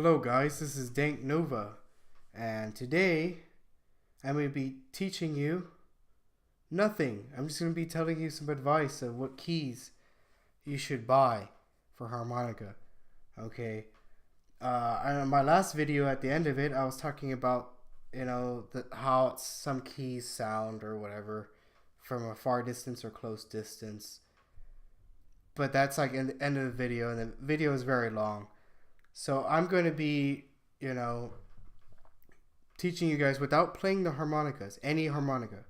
Hello guys, this is Dank Nova, and today I'm going to be teaching you nothing. I'm just going to be telling you some advice of what keys you should buy for harmonica. Okay. On my last video, at the end of it, I was talking about how some keys sound or whatever from a far distance or close distance. But that's like in the end of the video, and the video is very long. So I'm going to be, teaching you guys without playing the harmonicas, any harmonica,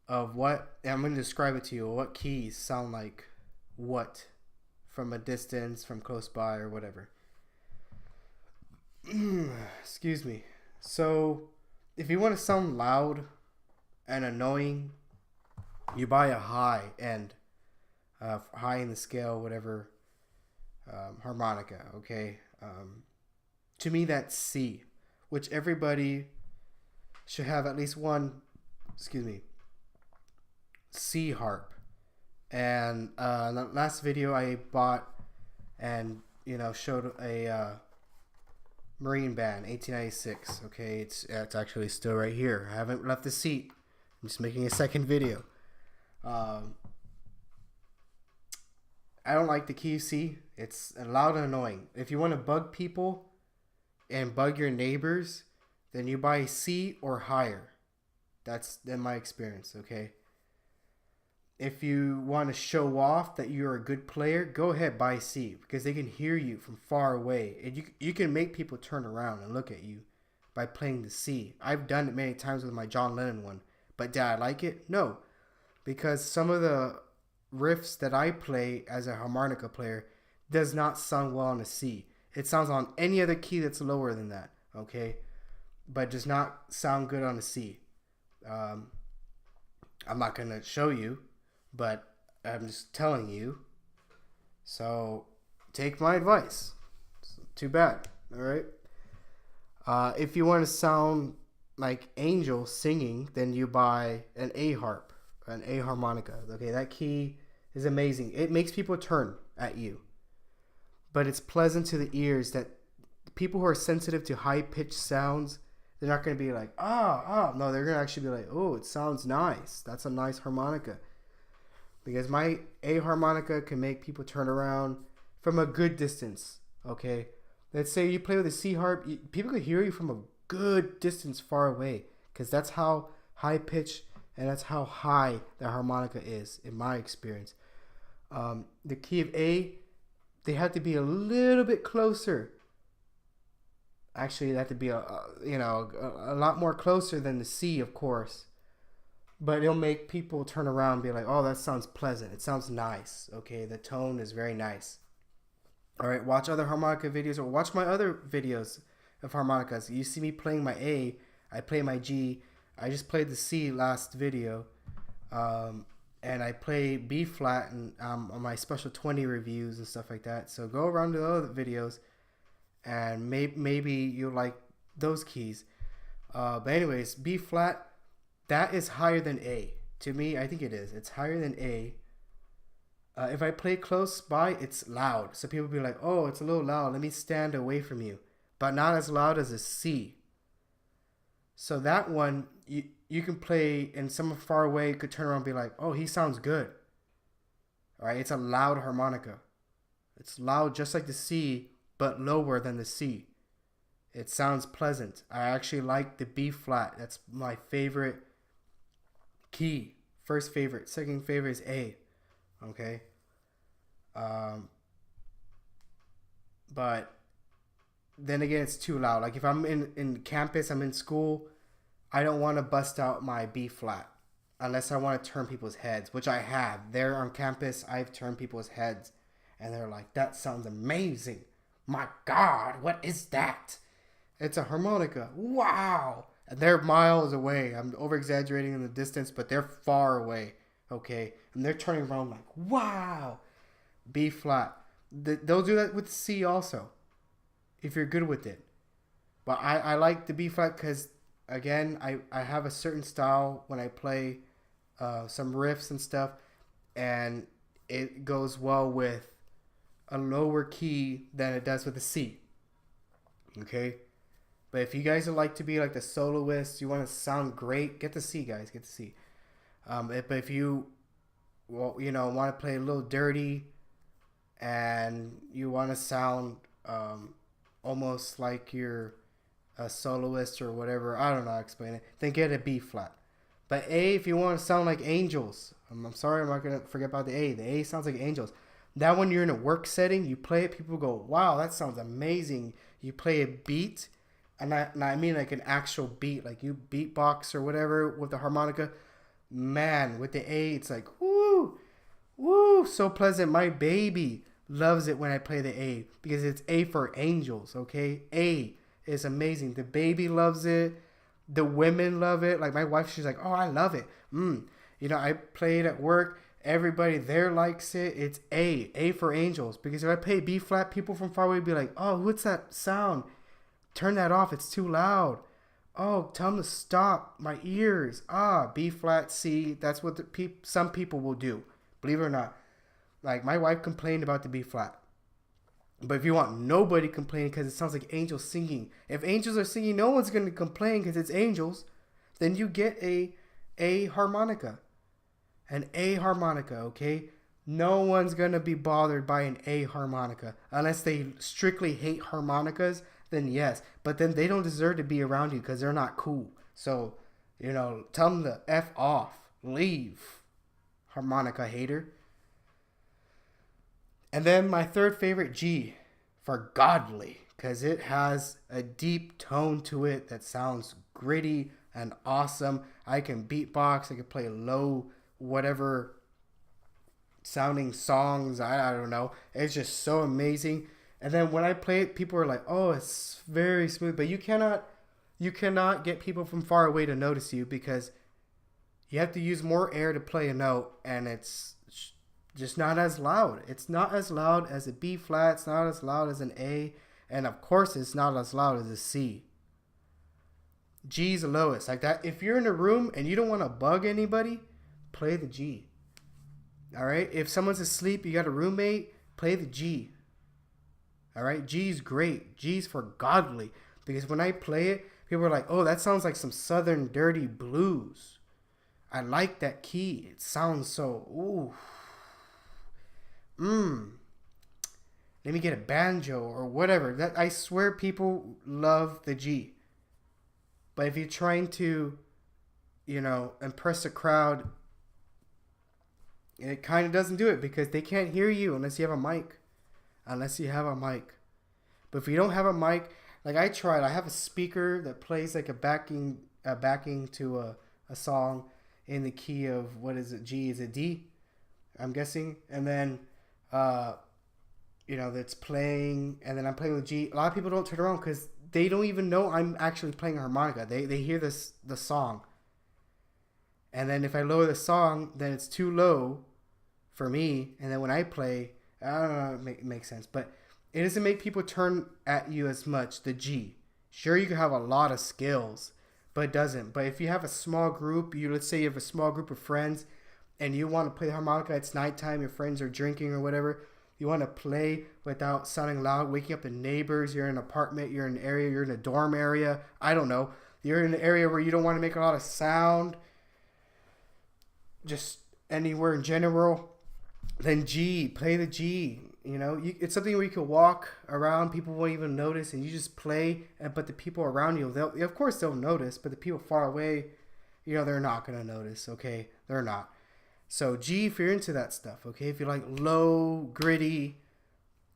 of what, I'm going to describe it to you, what keys sound like what from a distance, from close by, or whatever. Excuse me. So if you want to sound loud and annoying, you buy a high end, high in the scale, whatever. Harmonica, okay? To me, that's C, which everybody should have at least one, C harp. And in the last video, I bought and, showed a Marine Band, 1896, okay? It's actually still right here. I haven't left the seat. I'm just making a second video. I don't like the key C. It's loud and annoying. If you want to bug people and bug your neighbors, then you buy C or higher. That's in my experience, okay? If you want to show off that you're a good player, go ahead, buy C, because they can hear you from far away. And you can make people turn around and look at you by playing the C. I've done it many times with my John Lennon one. But did I like it? No. Because some of the riffs that I play as a harmonica player does not sound well on a C. It sounds on any other key that's lower than that, okay? But does not sound good on a C. I'm not going to show you, but I'm just telling you. So take my advice. Too bad, all right? If you want to sound like Angel singing, then you buy an A harp, an A harmonica. Okay, that key is amazing. It makes people turn at you. But it's pleasant to the ears that people who are sensitive to high-pitched sounds, they're not going to be like, no, they're going to actually be like, oh, it sounds nice. That's a nice harmonica. Because my A harmonica can make people turn around from a good distance, okay? Let's say you play with a C harp, people can hear you from a good distance far away, because that's how high-pitched and that's how high the harmonica is, in my experience. The key of A, they have to be a little bit closer. Actually, they have to be a lot more closer than the C, of course. But it'll make people turn around and be like, oh, that sounds pleasant. It sounds nice. Okay, the tone is very nice. All right, watch other harmonica videos or watch my other videos of harmonicas. You see me playing my A, I play my G. I just played the C last video. And I play B flat and on my special 20 reviews and stuff like that. So go around to the other videos and maybe you'll like those keys. But anyways, B flat, that is higher than A. To me, I think it is. It's higher than A. If I play close by, it's loud. So people will be like, oh, it's a little loud. Let me stand away from you. But not as loud as a C. So that one, you can play, and someone far away could turn around and be like, oh, he sounds good. All right, it's a loud harmonica. It's loud just like the C, but lower than the C. It sounds pleasant. I actually like the B flat. That's my favorite key. First favorite. Second favorite is A. Okay? But then again, it's too loud. Like if I'm in campus, I'm in school, I don't want to bust out my B flat unless I want to turn people's heads, which I have. There on campus, I've turned people's heads and they're like, that sounds amazing. My God, what is that? It's a harmonica. Wow. And they're miles away. I'm over exaggerating in the distance, but they're far away. Okay. And they're turning around like, wow. B flat. They'll do that with C also, if you're good with it. But I like the B flat because, again, I have a certain style when I play some riffs and stuff, and it goes well with a lower key than it does with the C. Okay? But if you guys would like to be like the soloist, you want to sound great, get the C, guys. Get the C. But if you, well, want to play a little dirty and you want to sound almost like you're a soloist or whatever, I don't know how to explain it, then get a B flat. But A, if you want to sound like angels, I'm sorry, I'm not going to forget about the A. The A sounds like angels. That when you're in a work setting, you play it, people go, wow, that sounds amazing. You play a beat, and I mean like an actual beat, like you beatbox or whatever with the harmonica. Man, with the A, it's like, woo, woo, so pleasant. My baby loves it when I play the A because it's A for angels, okay? A is amazing. The baby loves it. The women love it. Like my wife, she's like, oh, I love it. I play it at work. Everybody there likes it. It's A for angels. Because if I play B flat, people from far away be like, oh, what's that sound? Turn that off. It's too loud. Oh, tell them to stop. My ears. B flat, C. That's what some people will do. Believe it or not. Like my wife complained about the B flat. But if you want nobody complaining because it sounds like angels singing. If angels are singing, no one's going to complain because it's angels. Then you get a harmonica. An A harmonica, okay? No one's going to be bothered by an A harmonica. Unless they strictly hate harmonicas, then yes. But then they don't deserve to be around you because they're not cool. So, tell them to F off. Leave. Harmonica hater. And then my third favorite, G, for godly, because it has a deep tone to it that sounds gritty and awesome. I can beatbox, I can play low, whatever sounding songs, I don't know. It's just so amazing. And then when I play it, people are like, oh, it's very smooth. But you cannot get people from far away to notice you because you have to use more air to play a note, and it's just not as loud. It's not as loud as a B flat. It's not as loud as an A. And of course, it's not as loud as a C. G's the lowest. Like that. If you're in a room and you don't want to bug anybody, play the G. All right. If someone's asleep, you got a roommate, play the G. All right. G's great. G's for godly. Because when I play it, people are like, oh, that sounds like some southern dirty blues. I like that key. It sounds so, ooh. Let me get a banjo or whatever. That I swear people love the G. But if you're trying to, impress a crowd, it kind of doesn't do it because they can't hear you unless you have a mic. But if you don't have a mic, like I tried, I have a speaker that plays like a backing to a song in the key of, what is it, G? Is it D? I'm guessing. And then that's playing, and then I'm playing with G. A lot of people don't turn around because they don't even know I'm actually playing a harmonica. They hear the song, and then if I lower the song, then it's too low for me. And then when I play, I don't know, it makes sense, but it doesn't make people turn at you as much. The G, sure, you can have a lot of skills, but it doesn't. But if you have a small group, let's say you have a small group of friends, and you want to play the harmonica, it's nighttime, your friends are drinking or whatever, you want to play without sounding loud, waking up the neighbors, you're in an apartment, you're in an area, you're in a dorm area, I don't know, you're in an area where you don't want to make a lot of sound, just anywhere in general, then G, play the G. It's something where you can walk around, people won't even notice, and you just play, but the people around you, of course they'll notice, but the people far away, they're not going to notice, okay? They're not. So G, if you're into that stuff, okay? If you like low, gritty,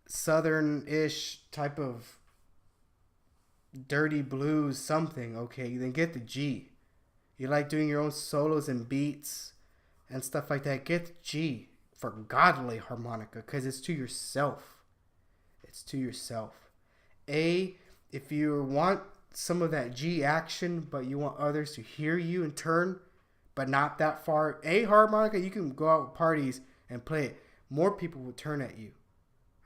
southern-ish type of dirty blues something, okay, then get the G. You like doing your own solos and beats and stuff like that, get the G for godly harmonica because it's to yourself. It's to yourself. A, if you want some of that G action, but you want others to hear you in turn, but not that far. A harmonica, you can go out with parties and play it. More people will turn at you.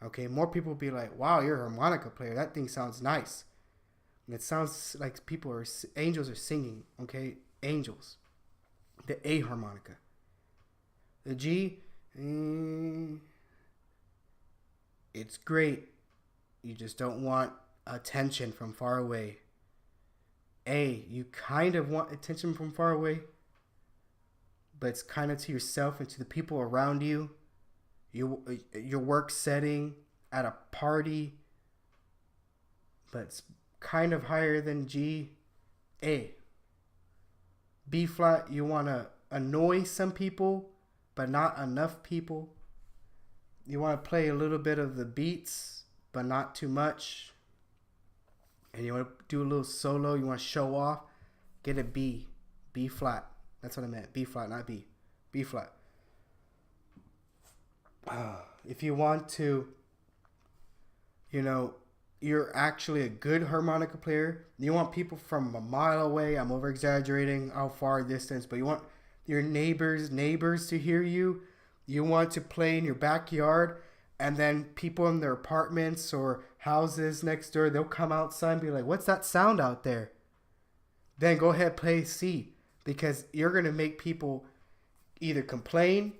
Okay, more people will be like, wow, you're a harmonica player. That thing sounds nice. And it sounds like angels are singing. Okay, angels. The A harmonica. The G, It's great. You just don't want attention from far away. A, you kind of want attention from far away, but it's kind of to yourself and to the people around you. Your work setting, at a party, but it's kind of higher than G. A. B flat, you want to annoy some people, but not enough people. You want to play a little bit of the beats, but not too much. And you want to do a little solo, you want to show off, get a B. B flat. That's what I meant. B flat, not B. B flat. If you want to, you're actually a good harmonica player. You want people from a mile away. I'm over exaggerating how far distance, but you want your neighbors to hear you. You want to play in your backyard, and then people in their apartments or houses next door, they'll come outside and be like, "What's that sound out there?" Then go ahead, play C, because you're gonna make people either complain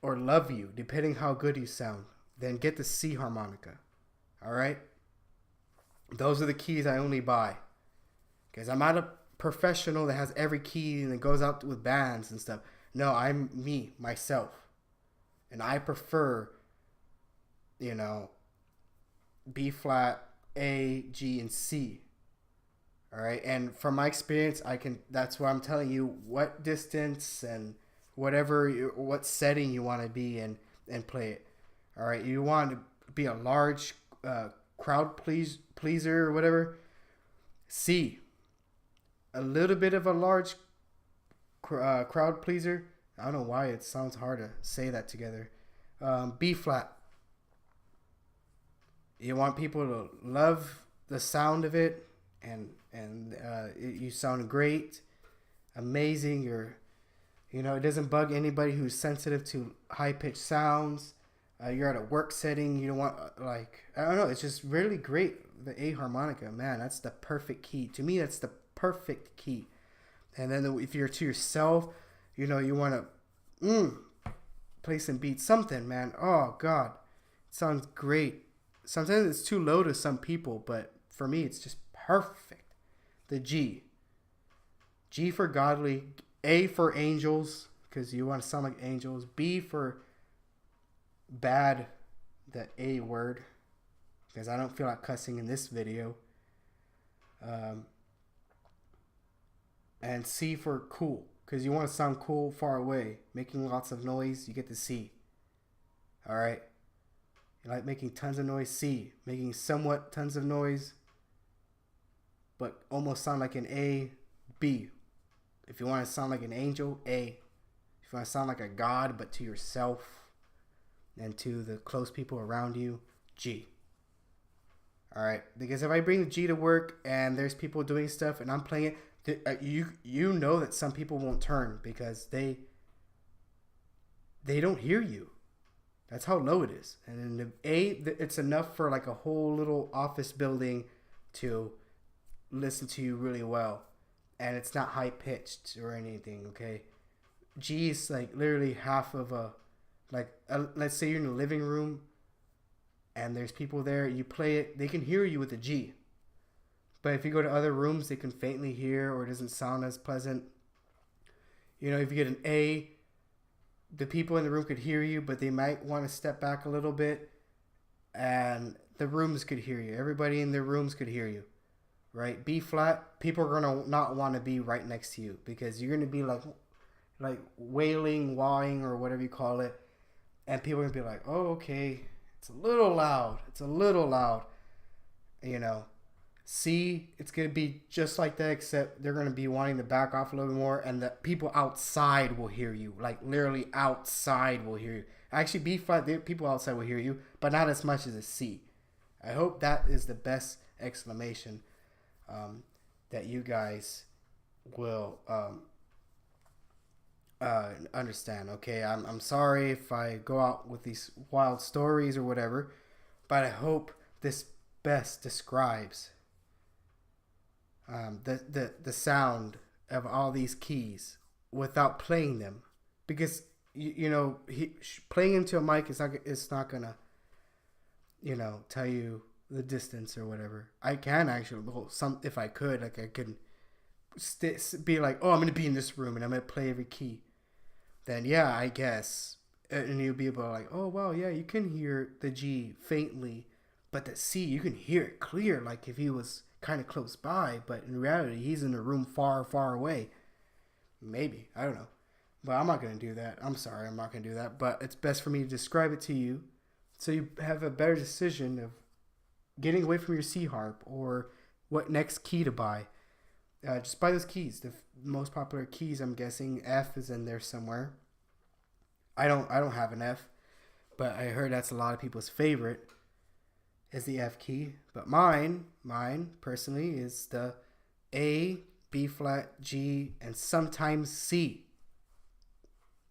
or love you, depending how good you sound. Then get the C harmonica. All right? Those are the keys I only buy. Because I'm not a professional that has every key and goes out with bands and stuff. No, I'm me, myself. And I prefer, B flat, A, G, and C. All right? And from my experience, that's why I'm telling you what distance and what setting you want to be in and play it. All right, you want to be a large crowd pleaser or whatever. C, a little bit of a large crowd pleaser. I don't know why it sounds hard to say that together. B flat, you want people to love the sound of it, and you sound great, amazing. It doesn't bug anybody who's sensitive to high-pitched sounds. You're at a work setting. You don't want, I don't know. It's just really great. The A harmonica, man, that's the perfect key. To me, that's the perfect key. And then if you're to yourself, you want to play some beats, something, man. Oh, God. It sounds great. Sometimes it's too low to some people, but for me, it's just perfect. The G. G for godly. A for angels, because you want to sound like angels. B for bad, the A word, because I don't feel like cussing in this video. And C for cool, because you want to sound cool far away, making lots of noise. You get the C. All right. You like making tons of noise. C, making somewhat tons of noise, but almost sound like an A. B, if you want to sound like an angel. A, if you want to sound like a god, but to yourself and to the close people around you. G. All right, because if I bring the G to work and there's people doing stuff and I'm playing it, you know that some people won't turn because they don't hear you. That's how low it is. And then the A, it's enough for like a whole little office building to listen to you really well. And it's not high pitched or anything, okay? G is like literally half of let's say you're in the living room and there's people there, you play it, they can hear you with the G. But if you go to other rooms, they can faintly hear or it doesn't sound as pleasant. If you get an A, the people in the room could hear you, but they might want to step back a little bit and the rooms could hear you. Everybody in their rooms could hear you. Right? B flat, people are gonna not want to be right next to you because you're gonna be like wailing, wahing, or whatever you call it, and people are gonna be like, "Oh, okay, it's a little loud. It's a little loud." C, it's gonna be just like that, except they're gonna be wanting to back off a little bit more, and the people outside will hear you, like literally outside will hear you. Actually, B flat, the people outside will hear you, but not as much as a C. I hope that is the best exclamation. That you guys will understand. Okay, I'm sorry if I go out with these wild stories or whatever, but I hope this best describes the sound of all these keys without playing them, because playing into a mic is not gonna tell you the distance or whatever. I can actually, well, some if I could, like I could be like, oh, I'm gonna be in this room and I'm gonna play every key. Then yeah, I guess, and you'll be able to like, oh wow, yeah, you can hear the G faintly, but the C you can hear it clear, like if he was kind of close by, but in reality he's in a room far, far away. Maybe, I don't know, but I'm not gonna do that. I'm sorry, I'm not gonna do that. But it's best for me to describe it to you, so you have a better decision of getting away from your C harp or what next key to buy. Just buy those keys. The most popular keys, I'm guessing F is in there somewhere. I don't have an F, but I heard that's a lot of people's favorite is the F key. But mine personally is the A, B flat, G, and sometimes C.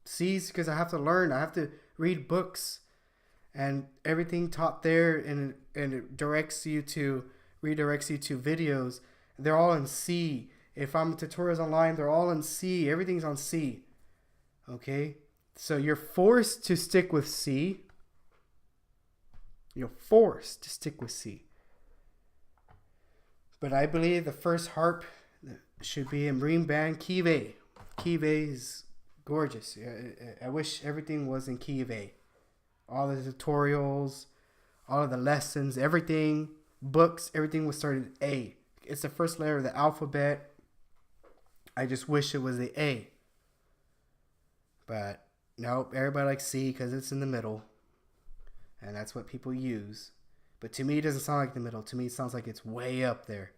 C's because I have to learn. I have to read books, and everything taught there, and it redirects you to videos. They're all in C. If I'm tutorials online, they're all in C. Everything's on C. Okay? So you're forced to stick with C. You're forced to stick with C. But I believe the first harp should be a Marine Band key of A. Key of A is gorgeous. I wish everything was in key of A. All the tutorials, all of the lessons, everything, books, everything was started at A. It's the first letter of the alphabet. I just wish it was the A. But nope, everybody likes C because it's in the middle. And that's what people use. But to me, it doesn't sound like the middle. To me, it sounds like it's way up there.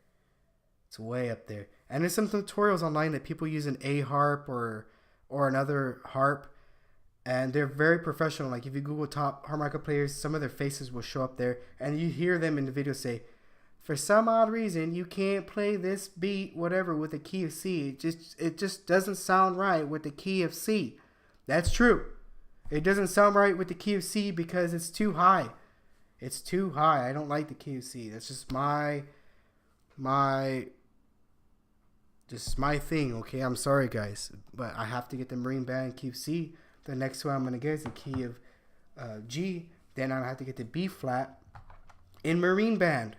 It's way up there. And there's some tutorials online that people use an A harp or another harp. And they're very professional. Like if you Google top harmonica players, some of their faces will show up there. And you hear them in the video say, for some odd reason, you can't play this beat, whatever, with the key of C. It just doesn't sound right with the key of C. That's true. It doesn't sound right with the key of C because it's too high. It's too high. I don't like the key of C. That's just my thing, okay? I'm sorry, guys. But I have to get the Marine Band key of C. The next one I'm going to get is the key of G. Then I have to get the B flat in Marine Band.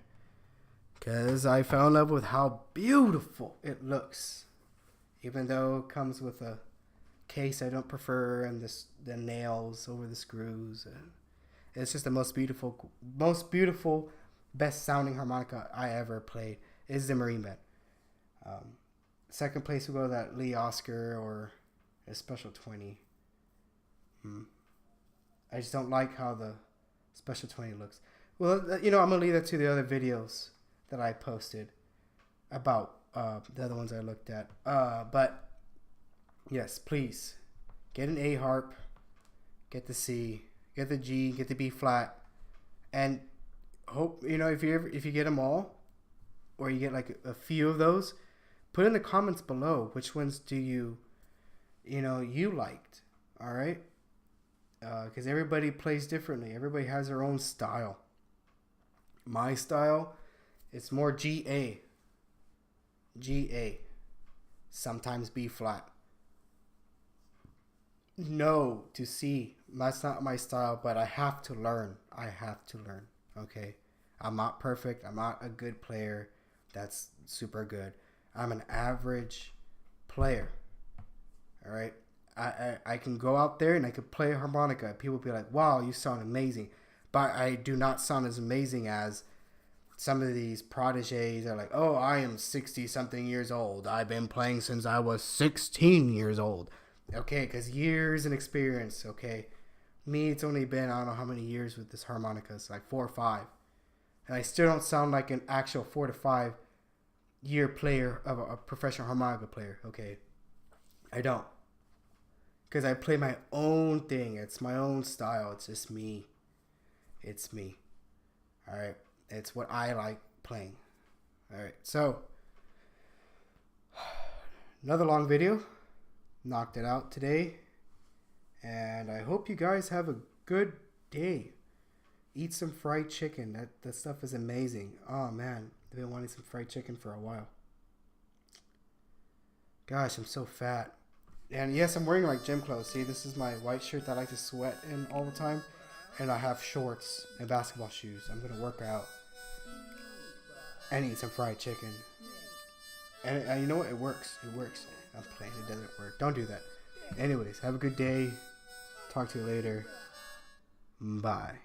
Because I fell in love with how beautiful it looks. Even though it comes with a case I don't prefer and the nails over the screws. It's just the most beautiful, best sounding harmonica I ever played is the Marine Band. Second place will go to that Lee Oscar or a Special 20. I just don't like how the Special 20 looks. Well, I'm going to leave that to the other videos that I posted about the other ones I looked at. But yes, please get an A harp, get the C, get the G, get the B flat, and hope if you get them all, or you get like a few of those, put in the comments below which ones do you liked. All right, because everybody plays differently. Everybody has their own style. My style. It's more G-A. G-A. Sometimes B flat. No to C. That's not my style, but I have to learn. Okay? I'm not perfect. I'm not a good player. That's super good. I'm an average player. Alright? I can go out there and I can play a harmonica. People will be like, wow, you sound amazing. But I do not sound as amazing as some of these prodigies are like, oh, I am 60-something years old. I've been playing since I was 16 years old. Okay, because years and experience, okay. Me, it's only been, I don't know how many years with this harmonica. It's like 4 or 5. And I still don't sound like an actual 4 to 5 year player of a professional harmonica player, okay. I don't. Because I play my own thing. It's my own style. It's just me. It's me. All right. It's what I like playing. All right. So, another long video. Knocked it out today. And I hope you guys have a good day. Eat some fried chicken. That stuff is amazing. Oh, man. I've been wanting some fried chicken for a while. Gosh, I'm so fat. And yes, I'm wearing like gym clothes. See, this is my white shirt that I like to sweat in all the time. and I have shorts and basketball shoes. I'm gonna work out and eat some fried chicken. And you know what? It works. It works. I'm playing. It doesn't work. Don't do that. Anyways, have a good day. Talk to you later. Bye.